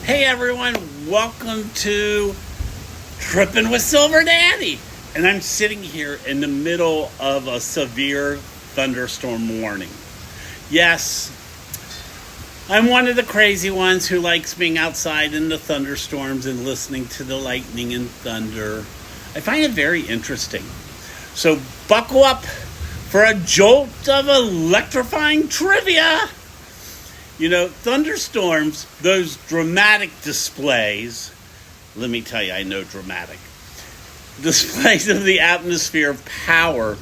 Hey everyone, welcome to Tripping with Silver Daddy. And I'm sitting here in the middle of a severe thunderstorm warning. Yes, I'm one of the crazy ones who likes being outside in the thunderstorms and listening to the lightning and thunder. I find it very interesting. So buckle up for a jolt of electrifying trivia. You know, thunderstorms, those dramatic displays, let me tell you, I know dramatic, displays of the atmosphere of power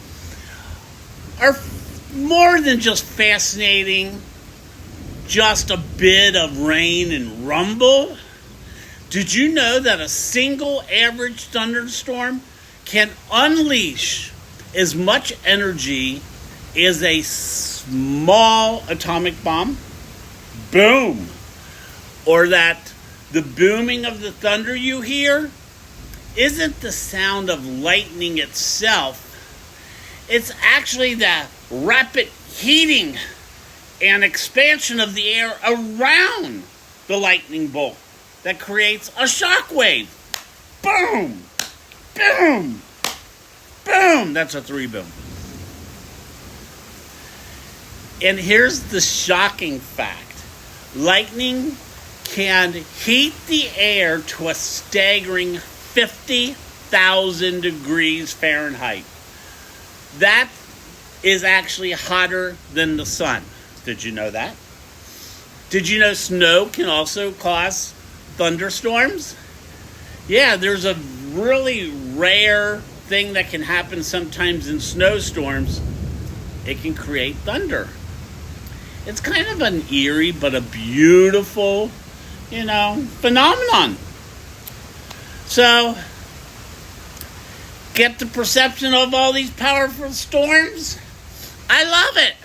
are more than just fascinating, just a bit of rain and rumble. Did you know that a single average thunderstorm can unleash as much energy as a small atomic bomb? Boom! Or that the booming of the thunder you hear isn't the sound of lightning itself. It's actually the rapid heating and expansion of the air around the lightning bolt that creates a shock wave. Boom! Boom! Boom! That's a 3-boom. And here's the shocking fact. Lightning can heat the air to a staggering 50,000 degrees Fahrenheit. That is actually hotter than the sun. Did you know that? Did you know snow can also cause thunderstorms? Yeah, there's a really rare thing that can happen sometimes in snowstorms. It can create thunder. It's kind of an eerie but a beautiful, phenomenon. So, get the perception of all these powerful storms? I love it.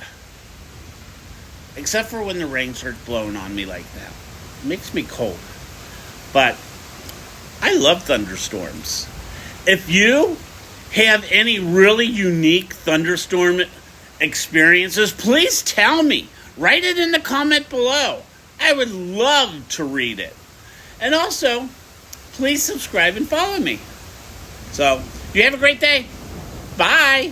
Except for when the rain starts blowing on me like that. It makes me cold. But I love thunderstorms. If you have any really unique thunderstorm experiences, please tell me. Write it in the comment below. I would love to read it. And also, please subscribe and follow me. So, you have a great day. Bye.